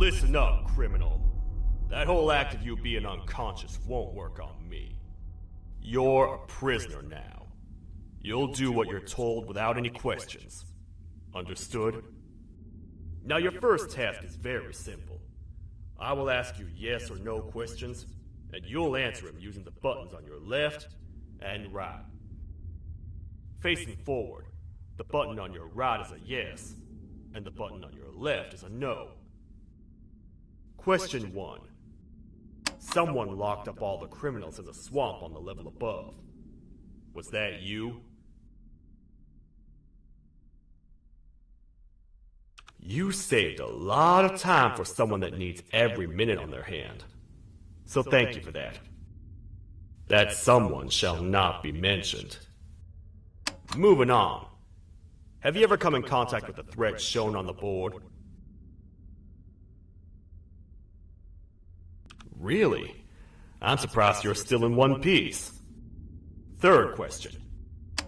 Listen up, criminal. That whole act of you being unconscious won't work on me. You're a prisoner now. You'll do what you're told without any questions. Understood? Now your first task is very simple. I will ask you yes or no questions, and you'll answer them using the buttons on your left and right. Facing forward, the button on your right is a yes, and the button on your left is a no. Question 1. Someone locked up all the criminals in the swamp on the level above. Was that you? You saved a lot of time for someone that needs every minute on their hand. So thank you for that. That someone shall not be mentioned. Moving on. Have you ever come in contact with the threat shown on the board? Really? I'm surprised you're still in one piece. Third question.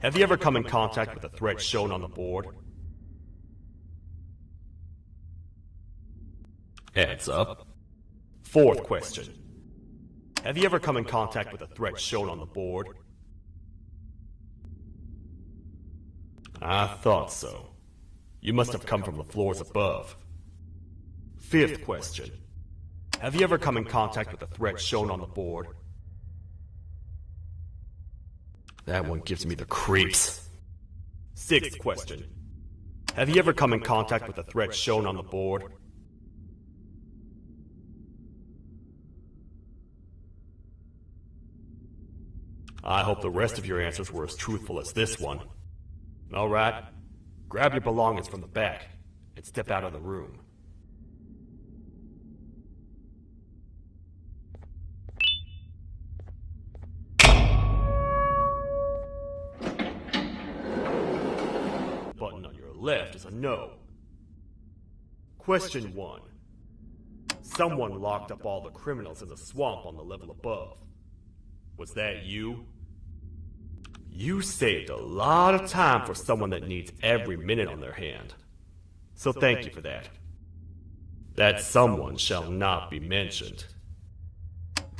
Have you ever come in contact with the threat shown on the board? Heads up. Fourth question. Have you ever come in contact with the threat shown on the board? I thought so. You must have come from the floors above. Fifth question. Have you ever come in contact with the threat shown on the board? That one gives me the creeps. Sixth question. Have you ever come in contact with the threat shown on the board? I hope the rest of your answers were as truthful as this one. All right, grab your belongings from the back and step out of the room. Left is a no. Question 1. Someone locked up all the criminals in the swamp on the level above. Was that you? You saved a lot of time for someone that needs every minute on their hand. So thank you for that. That someone shall not be mentioned.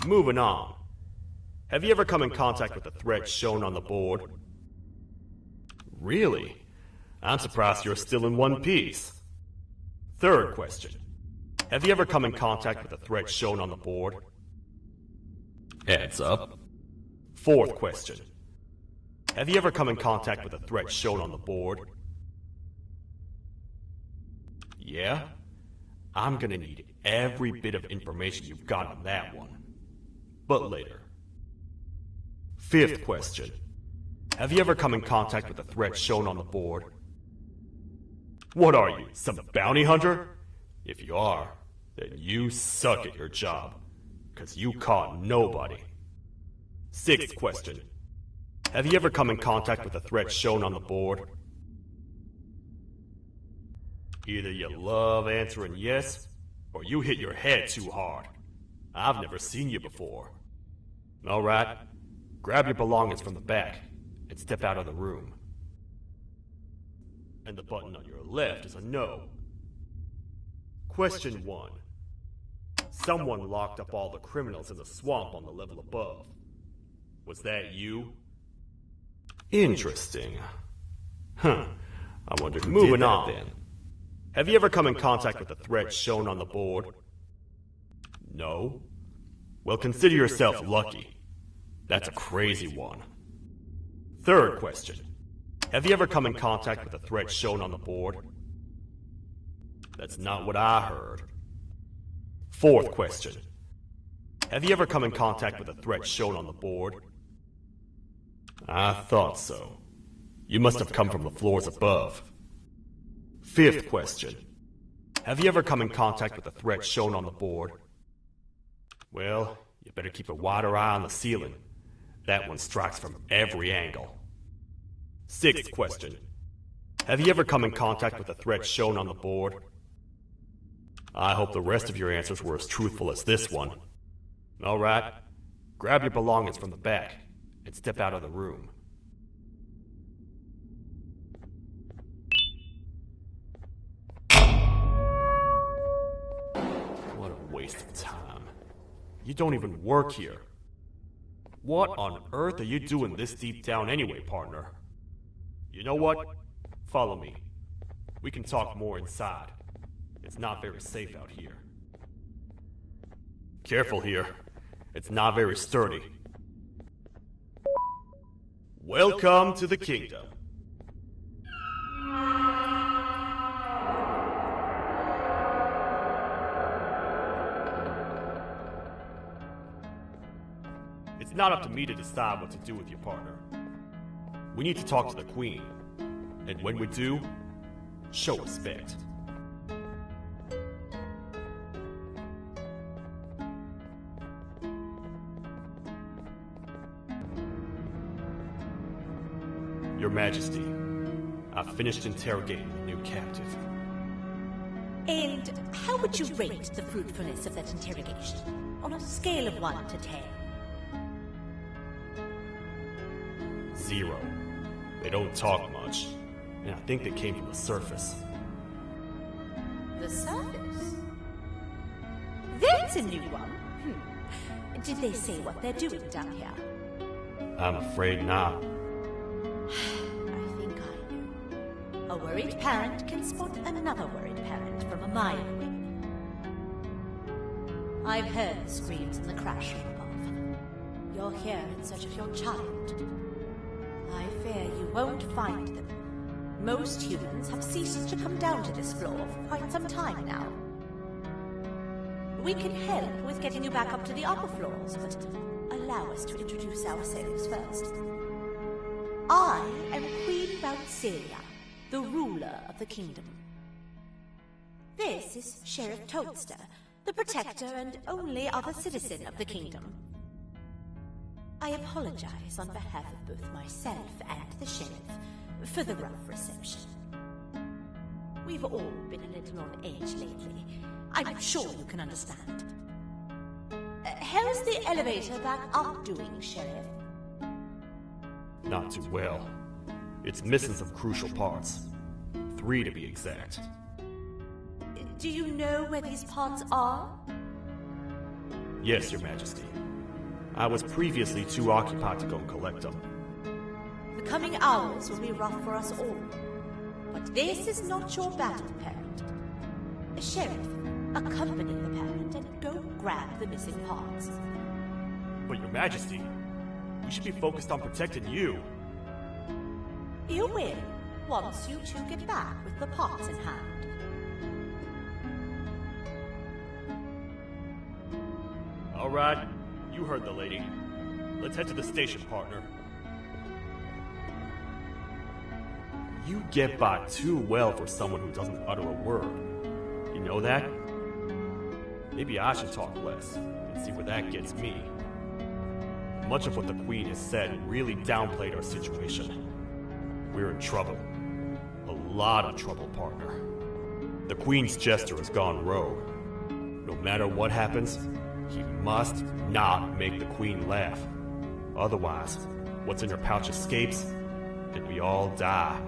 Moving on. Have you ever come in contact with the threat shown on the board? Really? I'm surprised you're still in one piece. Third question. Have you ever come in contact with the threat shown on the board? Heads up. Fourth question. Have you ever come in contact with the threat shown on the board? Yeah? I'm gonna need every bit of information you've got on that one. But later. Fifth question. Have you ever come in contact with the threat shown on the board? What are you, some bounty hunter? If you are, then you suck at your job, 'cause you caught nobody. Sixth question. Have you ever come in contact with the threat shown on the board? Either you love answering yes, or you hit your head too hard. I've never seen you before. Alright, grab your belongings from the back and step out of the room. And the button on your left is a no. Question 1. Someone locked up all the criminals in the swamp on the level above. Was that you? Interesting. Huh. I wonder who did that then. Have you ever come in contact with the threat shown on the board? No? Well, consider yourself lucky. That's a crazy one. Third question. Have you ever come in contact with the threat shown on the board? That's not what I heard. Fourth question. Have you ever come in contact with the threat shown on the board? I thought so. You must have come from the floors above. Fifth question. Have you ever come in contact with the threat shown on the board? Well, you better keep a wider eye on the ceiling. That one strikes from every angle. Sixth question. Have you ever come in contact with the threat shown on the board? I hope the rest of your answers were as truthful as this one. Alright, grab your belongings from the back and step out of the room. What a waste of time. You don't even work here. What on earth are you doing this deep down anyway, partner? You know what? Follow me. We can talk more inside. It's not very safe out here. Careful here. It's not very sturdy. Welcome to the kingdom. It's not up to me to decide what to do with your partner. We need to talk to the queen. And when we do, show respect. Your Majesty, I've finished interrogating the new captive. And how would you rate the fruitfulness of that interrogation? On a scale of 1 to 10? 0. They don't talk much, and I think they came from the surface. The surface? That's a new one. Did they say what they're doing down here? I'm afraid not. I think I know. A worried parent can spot another worried parent from a mile away. I've heard the screams and the crash from above. You're here in search of your child. I fear you won't find them. Most humans have ceased to come down to this floor for quite some time now. We can help with getting you back up to the upper floors, but allow us to introduce ourselves first. I am Queen Celia, the ruler of the kingdom. This is Sheriff Toadster, the protector and only other citizen of the kingdom. I apologize on behalf of both myself and the sheriff for the rough reception. We've all been a little on edge lately. I'm sure you can understand. How's the elevator back up doing, Sheriff? Not too well. It's missing some crucial parts. 3 to be exact. Do you know where these parts are? Yes, Your Majesty. I was previously too occupied to go and collect them. The coming hours will be rough for us all. But this is not your battle, parent. Sheriff, Accompany the parent and go grab the missing parts. But Your Majesty, we should be focused on protecting you. You will, once you two get back with the parts in hand. All right, you heard the lady. Let's head to the station, partner. You get by too well for someone who doesn't utter a word. You know that? Maybe I should talk less and see where that gets me. Much of what the Queen has said really downplayed our situation. We're in trouble. A lot of trouble, partner. The Queen's jester has gone rogue. No matter what happens, he must not make the Queen laugh. Otherwise, what's in her pouch escapes, and we all die.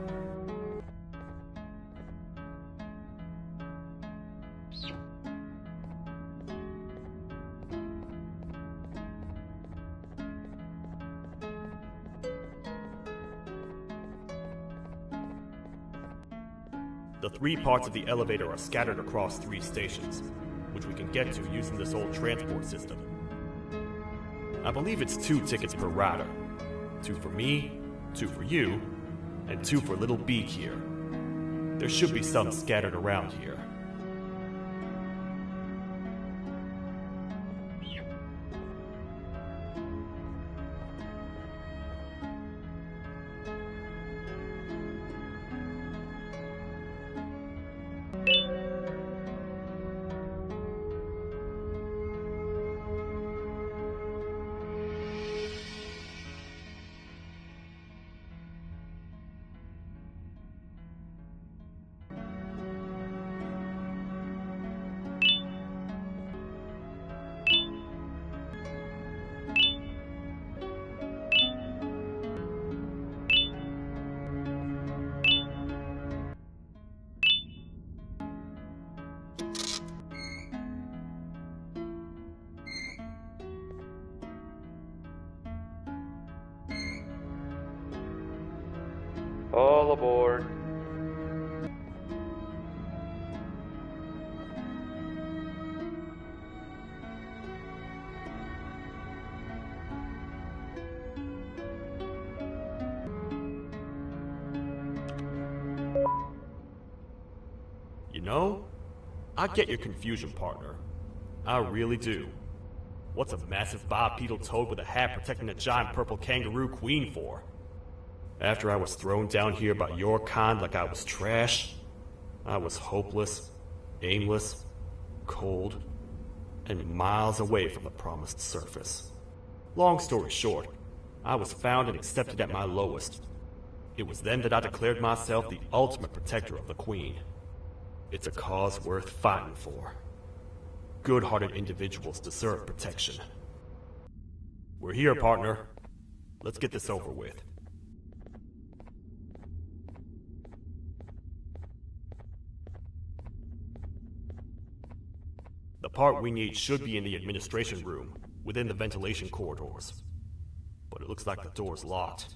The 3 parts of the elevator are scattered across 3 stations, which we can get to using this old transport system. I believe it's 2 tickets per rider. 2 for me, 2 for you, and 2 for little Beak here. There should be some scattered around here. All aboard. You know, I get your confusion, partner. I really do. What's a massive bipedal toad with a hat protecting a giant purple kangaroo queen for? After I was thrown down here by your kind like I was trash, I was hopeless, aimless, cold, and miles away from the promised surface. Long story short, I was found and accepted at my lowest. It was then that I declared myself the ultimate protector of the Queen. It's a cause worth fighting for. Good-hearted individuals deserve protection. We're here, partner. Let's get this over with. The part we need should be in the administration room, within the ventilation corridors. But it looks like the door's locked.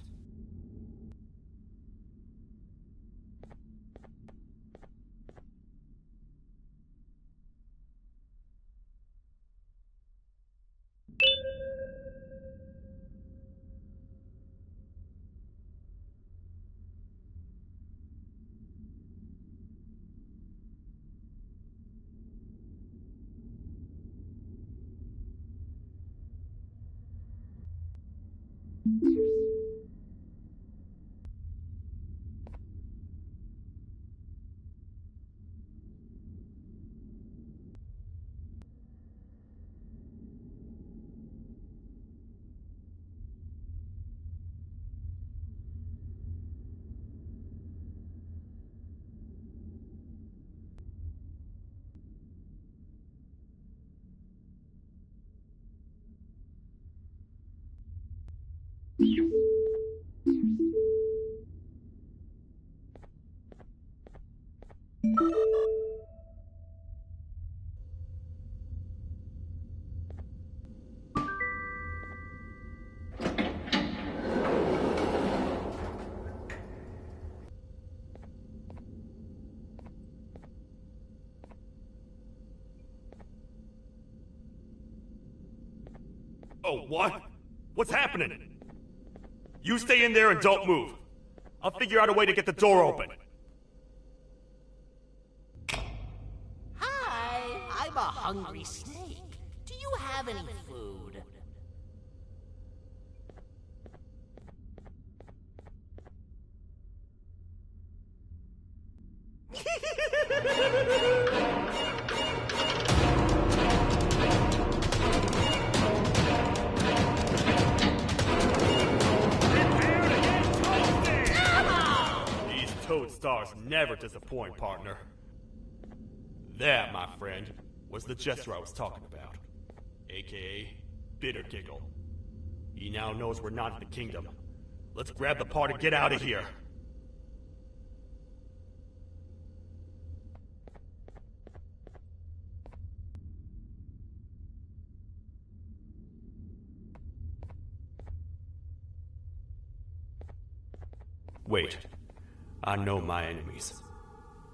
Oh, what? What's happening? You stay in there and don't move. I'll figure out a way to get the door open. Hi, I'm a hungry snake. Do you have any food? Toad stars never disappoint, partner. That, my friend, was the Jester I was talking about. AKA Bitter Giggle. He now knows we're not in the kingdom. Let's grab the part and get out of here. Wait. I know my enemies.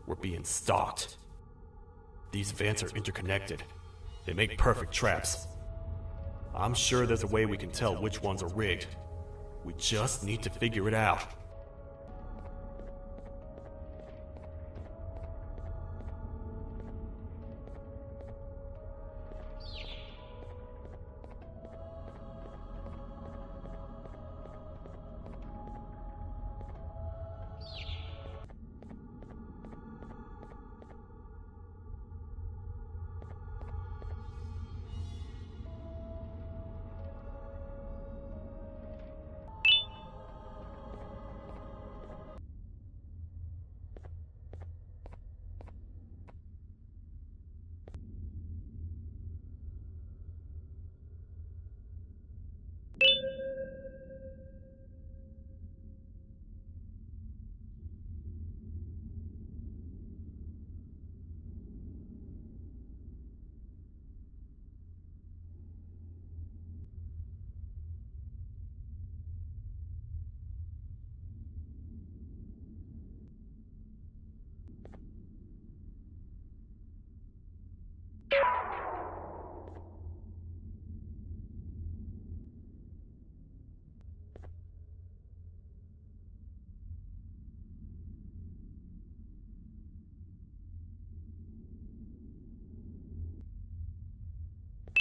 We're being stalked. These vents are interconnected. They make perfect traps. I'm sure there's a way we can tell which ones are rigged. We just need to figure it out.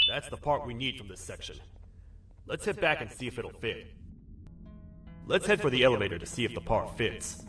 That's the part we need from this section. Let's head back and see if it'll fit. Let's head for the elevator to see if the part fits.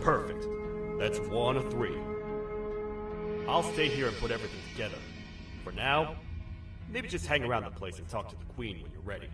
Perfect. That's 1 of 3. I'll stay here and put everything together. For now, maybe just hang around the place and talk to the Queen when you're ready.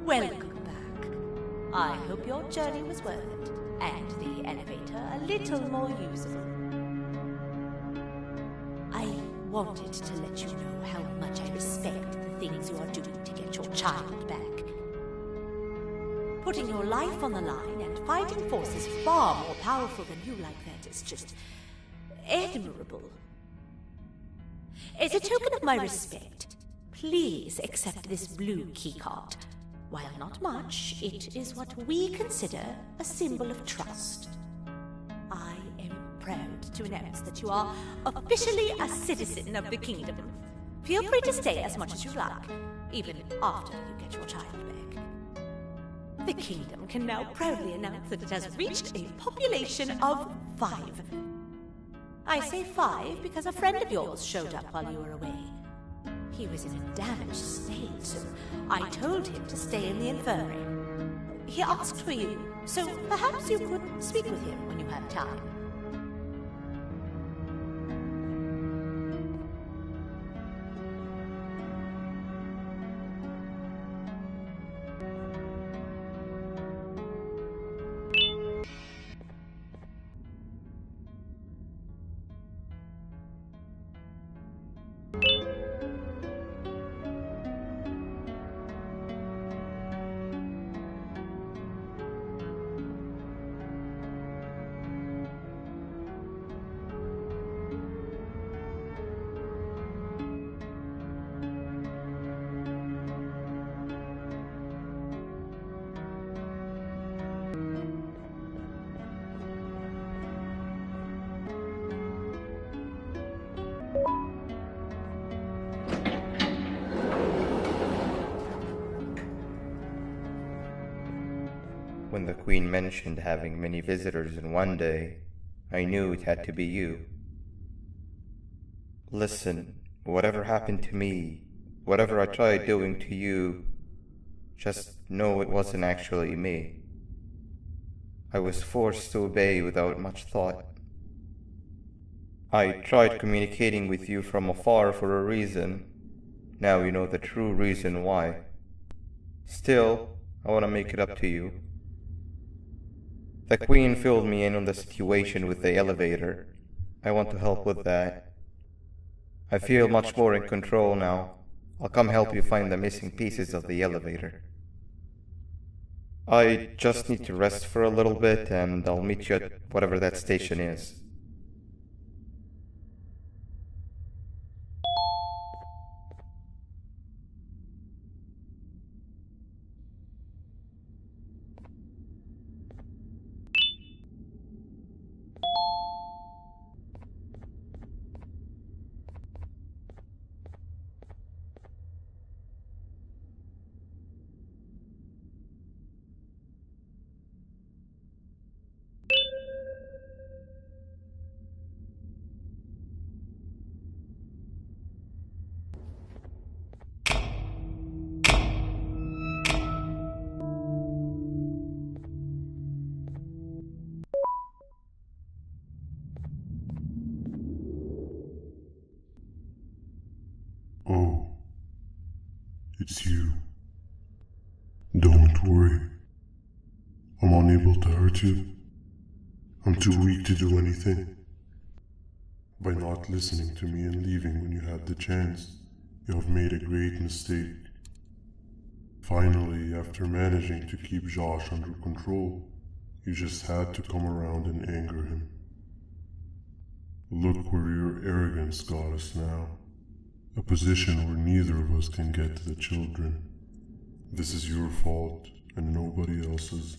Welcome back. I hope your journey was worth it, and the elevator a little more usable. I wanted to let you know how much I respect the things you are doing to get your child back. Putting your life on the line and fighting forces far more powerful than you like that is just admirable. As a token of my respect, please accept this blue keycard. While not much, it is what we consider a symbol of trust. I am proud to announce that you are officially a citizen of the kingdom. Feel free to stay as much as you like, even after you get your child back. The kingdom can now proudly announce that it has reached a population of 5. I say 5 because a friend of yours showed up while you were away. He was in a damaged state, so I told him to stay in the infirmary. He asked for you, so perhaps you could speak with him when you have time. When the Queen mentioned having many visitors in one day, I knew it had to be you. Listen, whatever happened to me, whatever I tried doing to you, just know it wasn't actually me. I was forced to obey without much thought. I tried communicating with you from afar for a reason. Now you know the true reason why. Still, I want to make it up to you. The Queen filled me in on the situation with the elevator. I want to help with that. I feel much more in control now. I'll come help you find the missing pieces of the elevator. I just need to rest for a little bit and I'll meet you at whatever that station is. Oh, it's you. Don't worry. I'm unable to hurt you. I'm too weak to do anything. By not listening to me and leaving when you had the chance, you have made a great mistake. Finally, after managing to keep Josh under control, you just had to come around and anger him. Look where your arrogance got us now. A position where neither of us can get to the children. This is your fault, and nobody else's.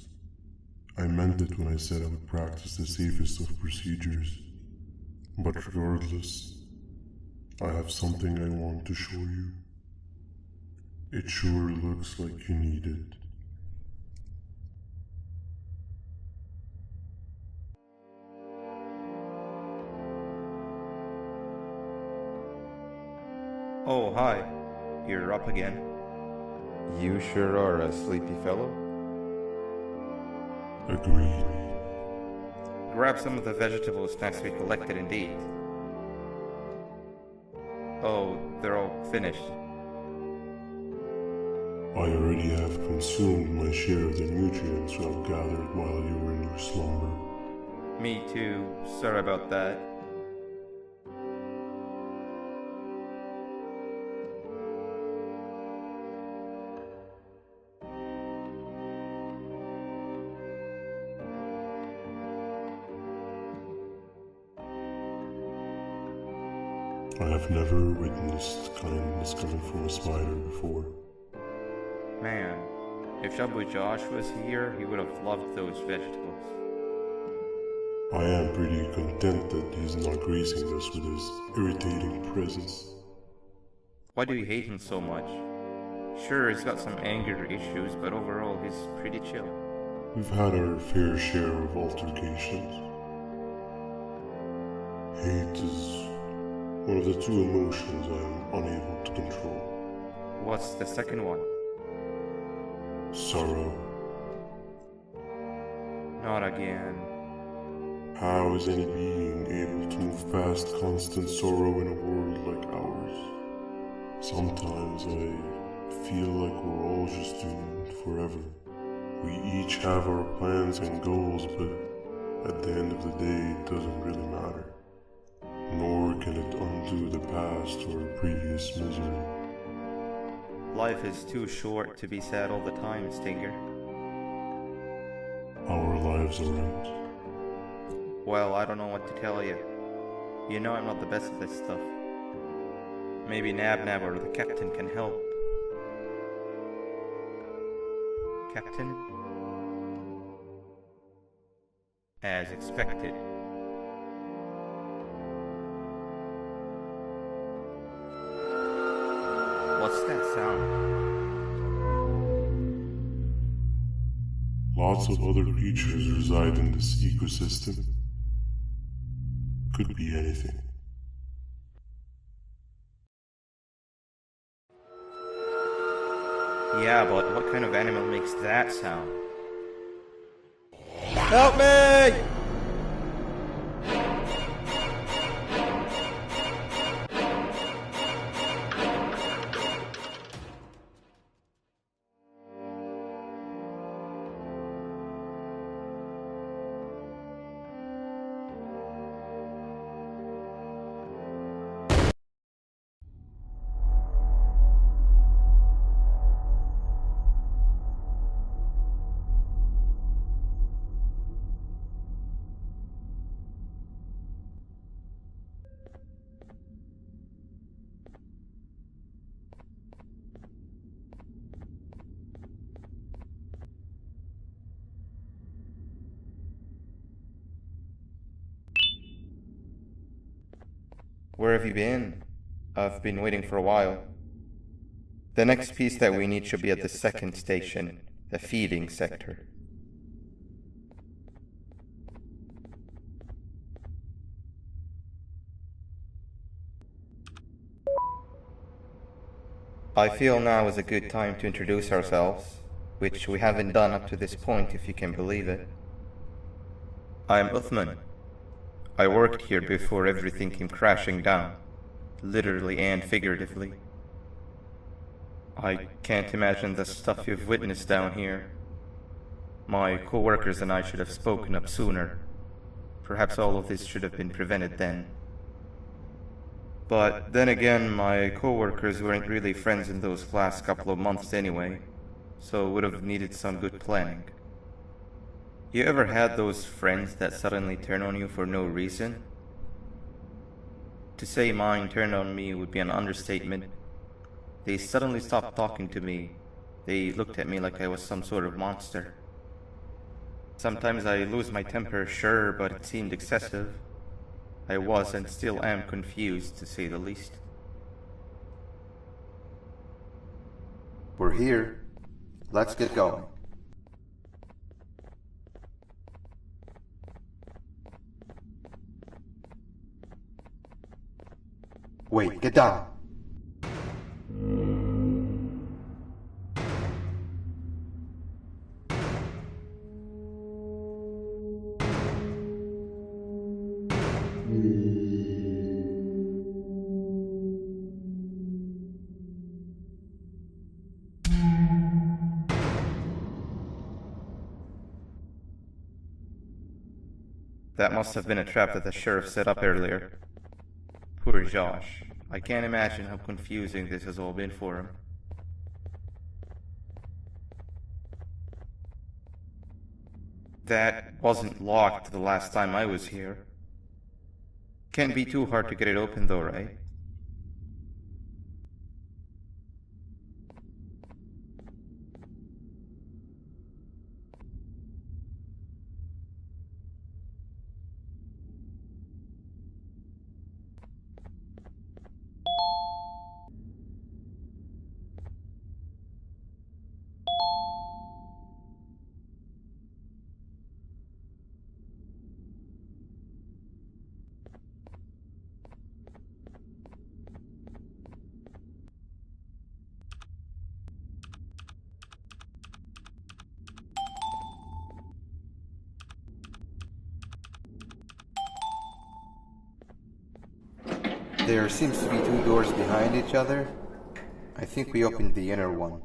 I meant it when I said I would practice the safest of procedures. But regardless, I have something I want to show you. It sure looks like you need it. Oh, hi. You're up again. You sure are a sleepy fellow. Agreed. Grab some of the vegetable snacks we collected indeed. Oh, they're all finished. I already have consumed my share of the nutrients you have gathered while you were in your slumber. Me too. Sorry about that. I have never witnessed kindness coming from a spider before. Man, if Shabu Josh was here, he would have loved those vegetables. I am pretty content that he's not gracing us with his irritating presence. Why do you hate him so much? Sure, he's got some anger issues, but overall he's pretty chill. We've had our fair share of altercations. Hate is one of the two emotions I am unable to control. What's the second one? Sorrow. Not again. How is any being able to move past constant sorrow in a world like ours? Sometimes I feel like we're all just doomed forever. We each have our plans and goals, but at the end of the day, it doesn't really matter. Nor can it undo the past or previous misery. Life is too short to be sad all the time, Stinger. Our lives aren't. Well, I don't know what to tell you. You know I'm not the best at this stuff. Maybe Nab or the captain can help. Captain? As expected. What's that sound? Lots of other creatures reside in this ecosystem. Could be anything. Yeah, but what kind of animal makes that sound? Help me! Where have you been? I've been waiting for a while. The next piece that we need should be at the second station, the feeding sector. I feel now is a good time to introduce ourselves, which we haven't done up to this point, if you can believe it. I'm Uthman. I worked here before everything came crashing down, literally and figuratively. I can't imagine the stuff you've witnessed down here. My co-workers and I should have spoken up sooner. Perhaps all of this should have been prevented then. But then again, my co-workers weren't really friends in those last couple of months anyway, so would have needed some good planning. You ever had those friends that suddenly turn on you for no reason? To say mine turned on me would be an understatement. They suddenly stopped talking to me. They looked at me like I was some sort of monster. Sometimes I lose my temper, sure, but it seemed excessive. I was and still am confused, to say the least. We're here. Let's get going. Wait, get down. That must have been a trap that the sheriff set up earlier. Poor Josh. I can't imagine how confusing this has all been for him. That wasn't locked the last time I was here. Can't be too hard to get it open though, right? There seems to be two doors behind each other. I think we opened the inner one.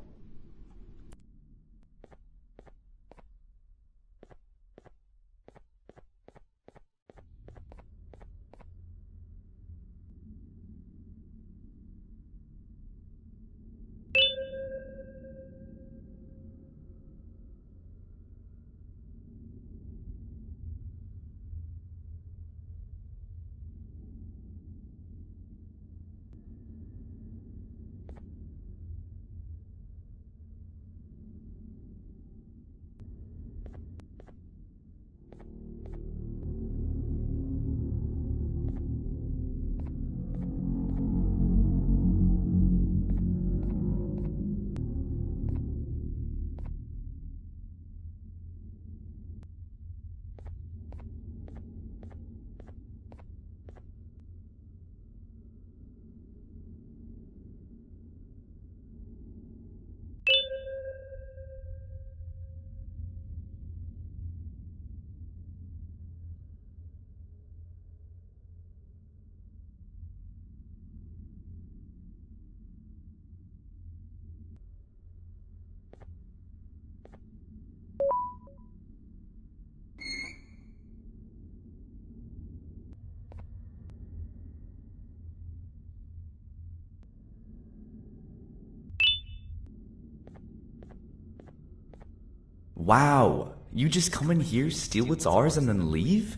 Wow, you just come in here, steal what's ours, and then leave?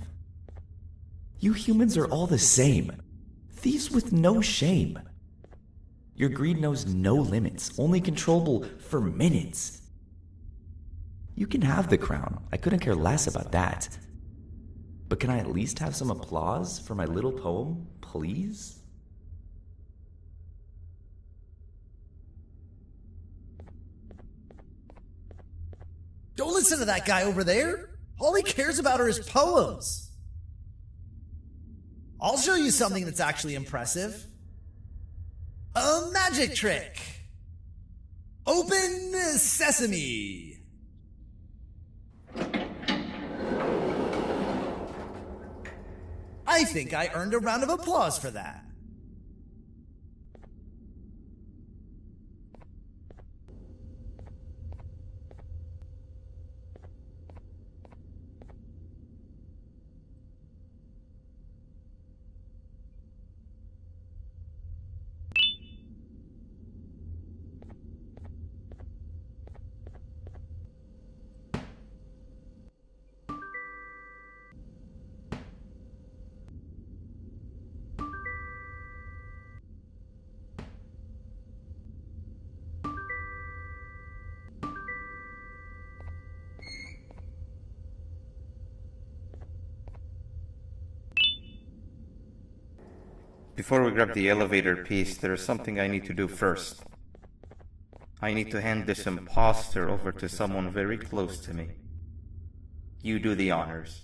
You humans are all the same. Thieves with no shame. Your greed knows no limits, only controllable for minutes. You can have the crown, I couldn't care less about that. But can I at least have some applause for my little poem, please? Don't listen to that guy over there. All he cares about are his poems. I'll show you something that's actually impressive. A magic trick. Open sesame. I think I earned a round of applause for that. Before we grab the elevator piece, there is something I need to do first. I need to hand this imposter over to someone very close to me. You do the honors.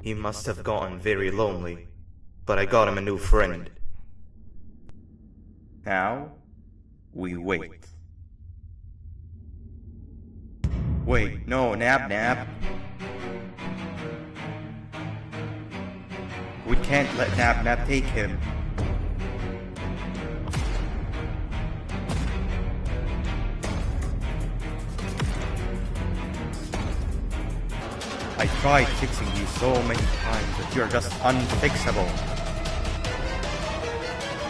He must have gotten very lonely, but I got him a new friend. Now, we wait. Wait, no, Nab. We can't let Nab take him. I tried fixing you so many times that you're just unfixable.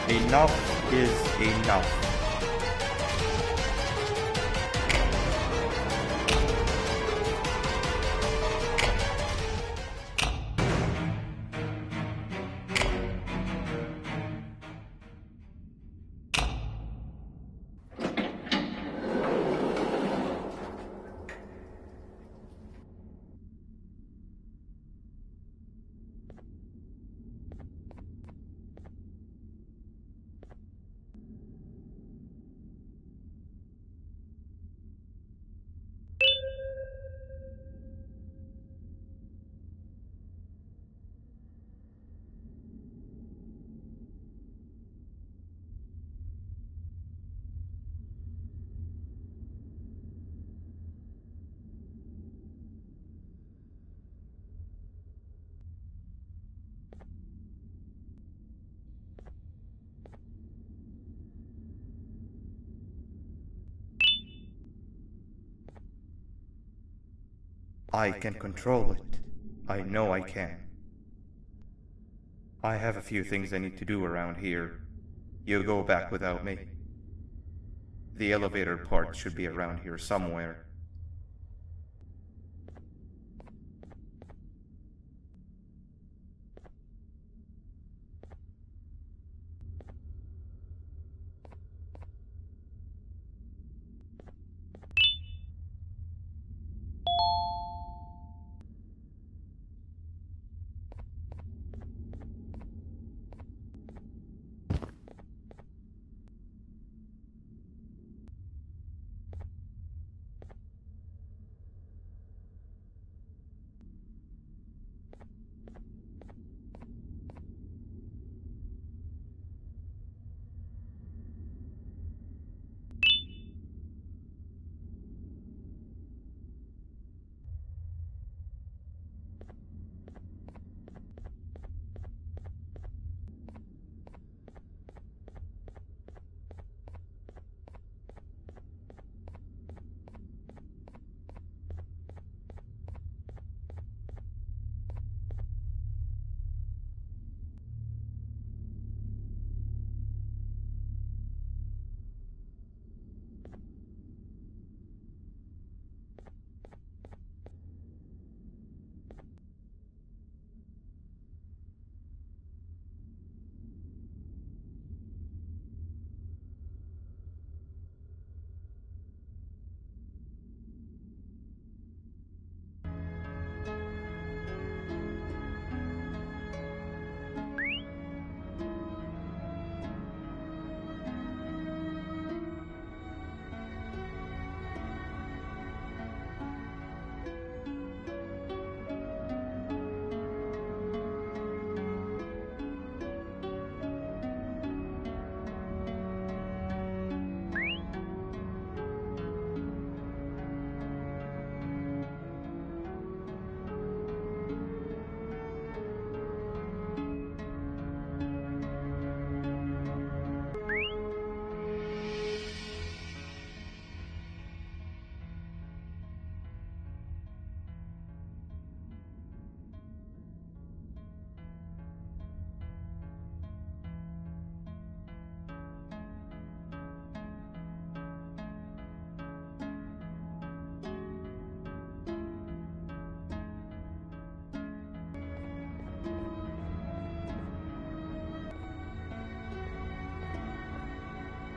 Enough is enough. I can control it. I know I can. I have a few things I need to do around here. You go back without me. The elevator part should be around here somewhere.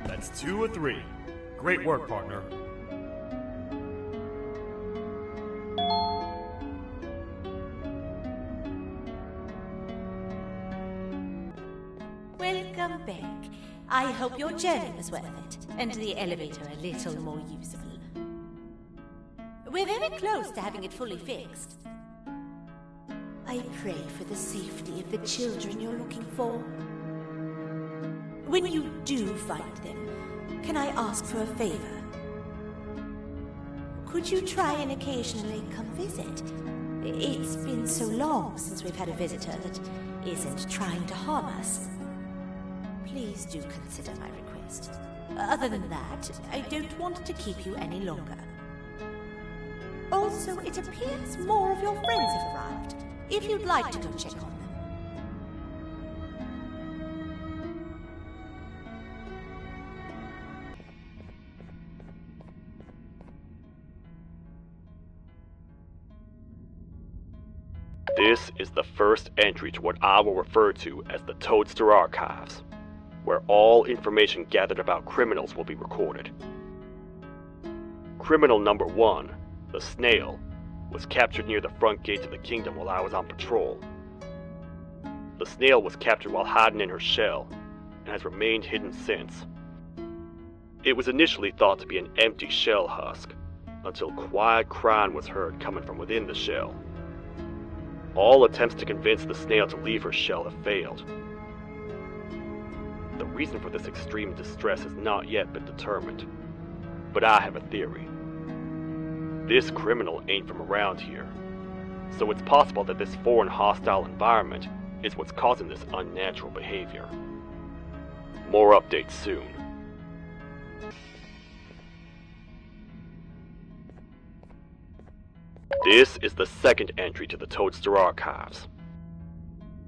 That's 2 of 3. Great work, partner. Welcome back. I hope your journey was worth it, and the elevator a little more usable. We're very close to having it fully fixed. I pray for the safety of the children you're looking for. When you do find them, can I ask for a favor? Could you try and occasionally come visit? It's been so long since we've had a visitor that isn't trying to harm us. Please do consider my request. Other than that, I don't want to keep you any longer. Also, Also, it appears more of your friends have arrived, if you'd like to go check on them. This is the first entry to what I will refer to as the Toadster Archives, where all information gathered about criminals will be recorded. Criminal number 1, the snail, was captured near the front gate to the kingdom while I was on patrol. The snail was captured while hiding in her shell, and has remained hidden since. It was initially thought to be an empty shell husk, until quiet crying was heard coming from within the shell. All attempts to convince the snail to leave her shell have failed. The reason for this extreme distress has not yet been determined, but I have a theory. This criminal ain't from around here, so it's possible that this foreign hostile environment is what's causing this unnatural behavior. More updates soon. This is the second entry to the Toadster Archives.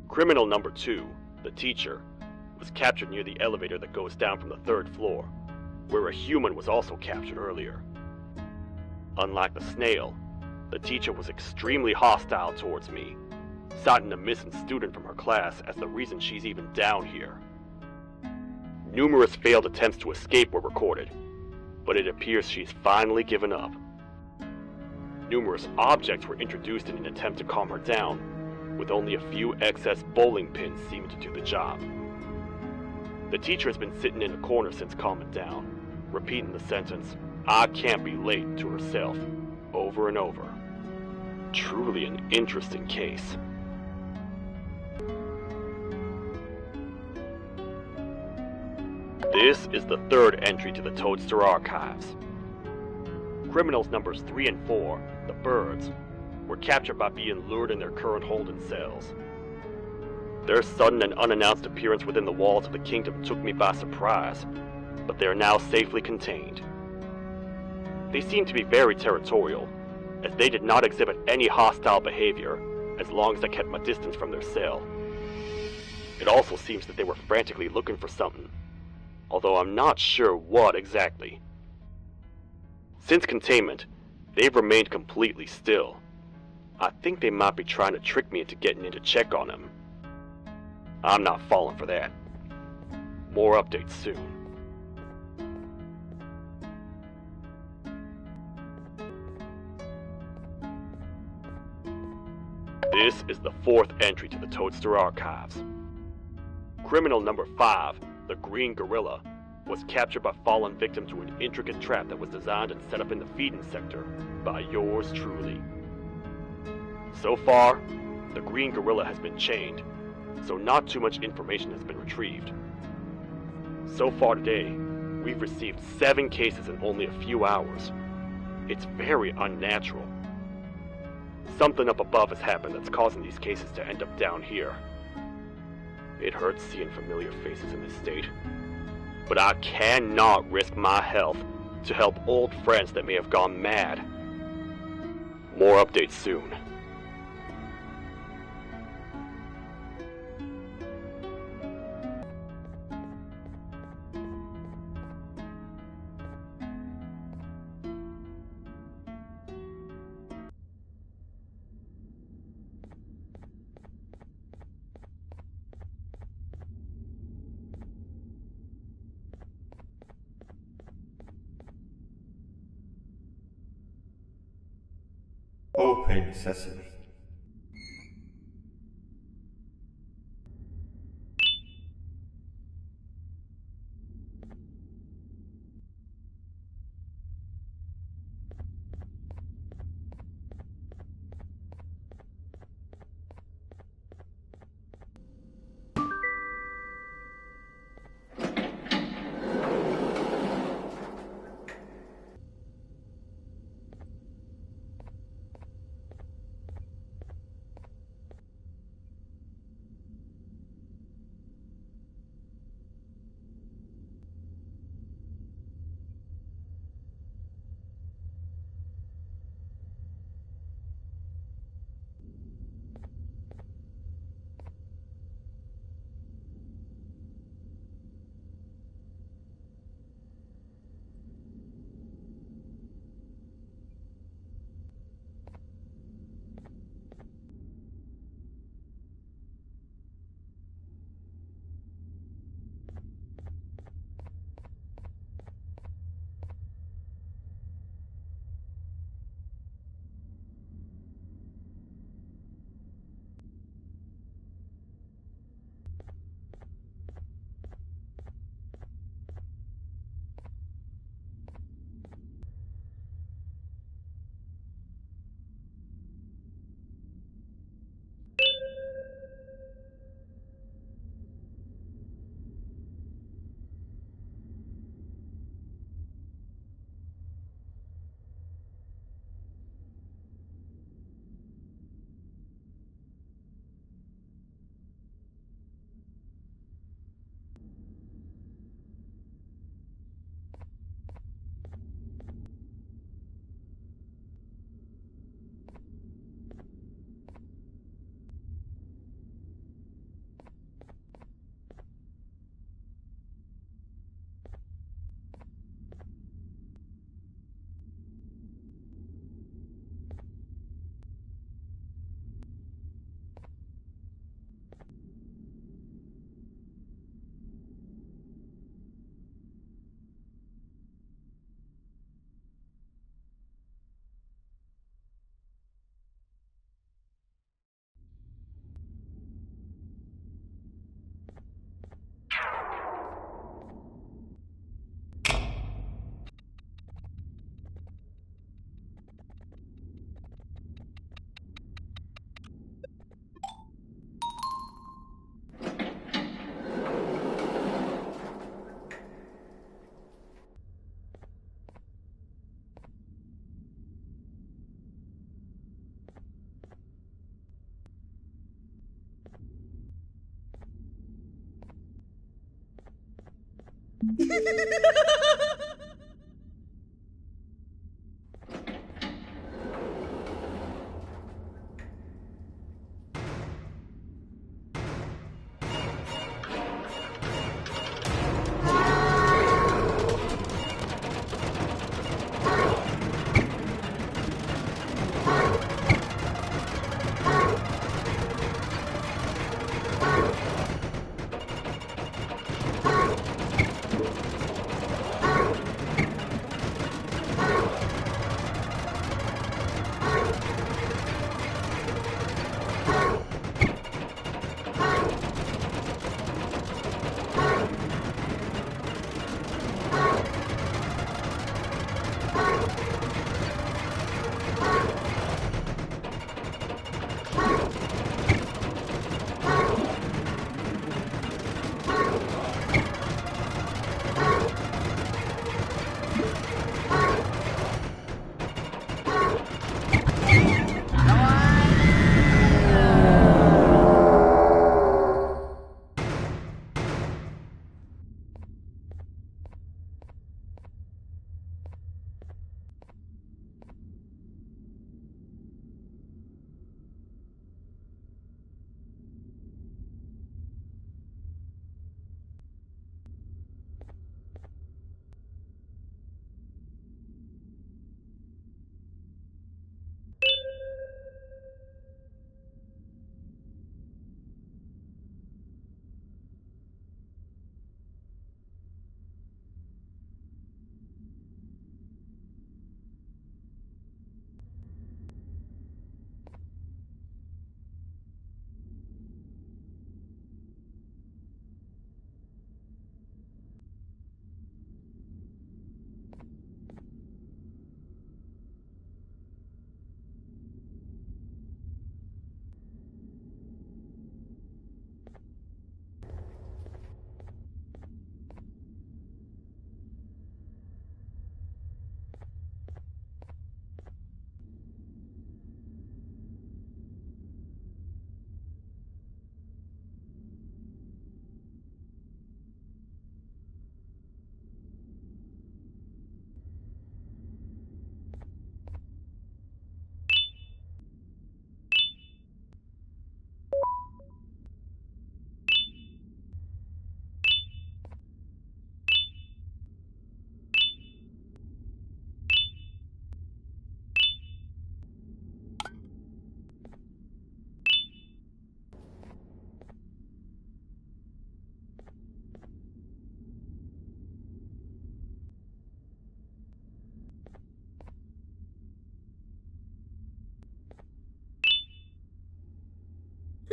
Criminal number 2, the teacher, was captured near the elevator that goes down from the 3rd floor, where a human was also captured earlier. Unlike the snail, the teacher was extremely hostile towards me, citing a missing student from her class as the reason she's even down here. Numerous failed attempts to escape were recorded, but it appears she's finally given up. Numerous objects were introduced in an attempt to calm her down, with only a few excess bowling pins seeming to do the job. The teacher has been sitting in a corner since calming down, repeating the sentence, "I can't be late," to herself, over and over. Truly an interesting case. This is the 3rd entry to the Toadster Archives. Criminals numbers 3 and 4, the birds, were captured by being lured in their current holding cells. Their sudden and unannounced appearance within the walls of the kingdom took me by surprise, but they are now safely contained. They seem to be very territorial, as they did not exhibit any hostile behavior as long as I kept my distance from their cell. It also seems that they were frantically looking for something, although I'm not sure what exactly. Since containment, they've remained completely still. I think they might be trying to trick me into getting in to check on them. I'm not falling for that. More updates soon. This is the 4th entry to the Toadster Archives. Criminal number 5, the Green Gorilla, was captured by falling victim to an intricate trap that was designed and set up in the feeding sector by yours truly. So far, the Green Gorilla has been chained, so not too much information has been retrieved. So far today, we've received 7 cases in only a few hours. It's very unnatural. Something up above has happened that's causing these cases to end up down here. It hurts seeing familiar faces in this state, but I cannot risk my health to help old friends that may have gone mad. More updates soon. Open Sesame.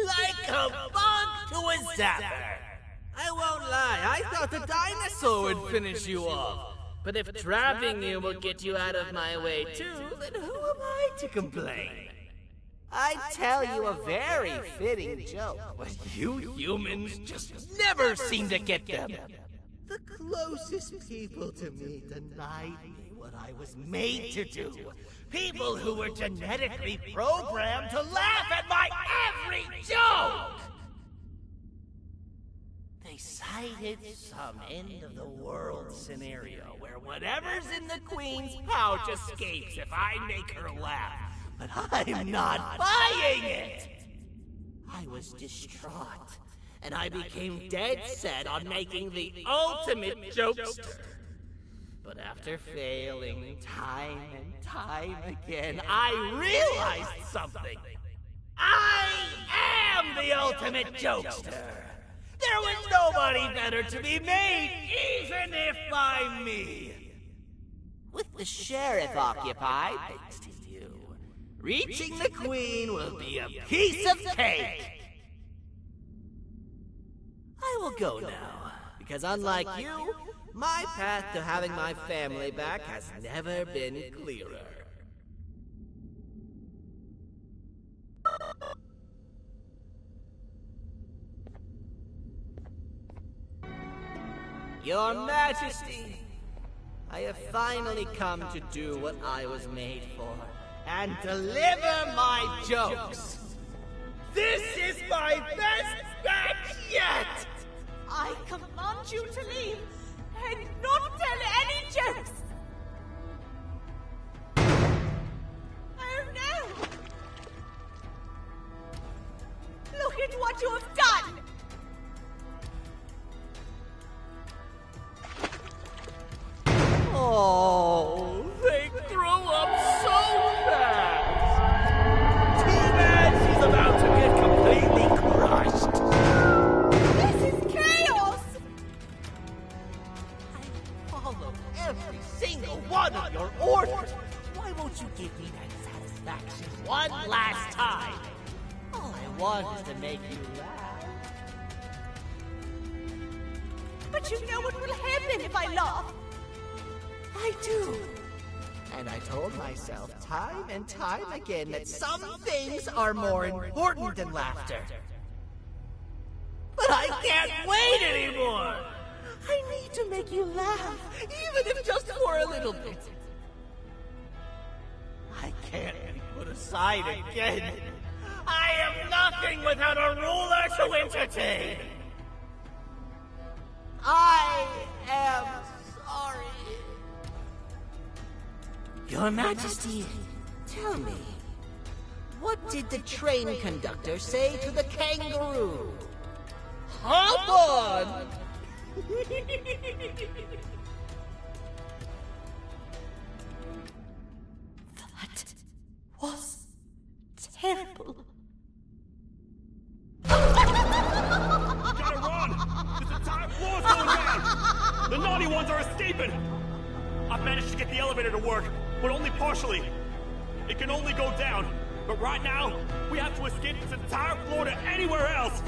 Like a bug to a zapper. I won't lie, I thought the dinosaur would finish you off. But if trapping you will get you out of my way too, then who am I to complain? I'd tell you a very fitting joke, but you humans just never seem to get them. The closest people to me denied me what I was made to do. People who were genetically programmed to laugh at my every joke! They cited some end-of-the-world scenario where whatever's in the Queen's pouch escapes if I make her laugh. But I'm not buying it! I was distraught, and I became dead set on making the ultimate jokester. But after failing time and time again, I realized something. I am the ultimate jokester! There was nobody better to be made, even if by me! With the sheriff occupied, thanks to you, reaching the Queen will be a piece of cake! I will go now, because unlike you, my path to having my family back has never been clearer. Your Majesty, I have finally come to do what I was made for, and deliver my jokes. This is my best batch yet! I command you to leave. tell any jokes! Oh no! Look at what you have done! Oh, they grow up so fast! Too bad she's about to get completely crushed! This is chaos! I followed every single one of your orders! Why won't you give me that satisfaction one last time? All I want is to make you laugh. But you know what will happen if I laugh. I do. And I told myself time and time again that some things are more important than laughter. But I can't wait anymore! I need to make you laugh, even if just for a little bit. I can't be put aside again. I am nothing without a ruler to entertain. I am sorry. Your Majesty, tell me, what did the train conductor say to the kangaroo? Hop on! That was terrible. Gotta run! This entire floor's going down! The naughty ones are escaping! I've managed to get the elevator to work, but only partially. It can only go down. But right now, we have to escape this entire floor to anywhere else!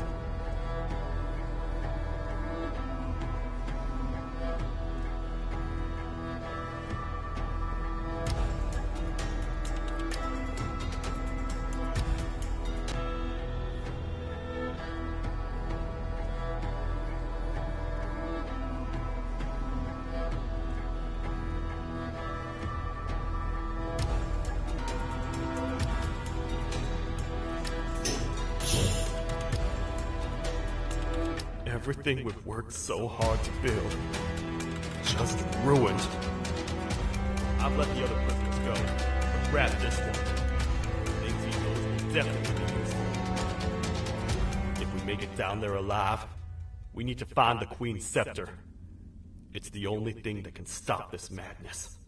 Everything we've worked so hard to build, just ruined. I've let the other prisoners go, but grab this one. Things he knows will definitely be useful. If we make it down there alive, we need to find the Queen's scepter. It's the only thing that can stop this madness.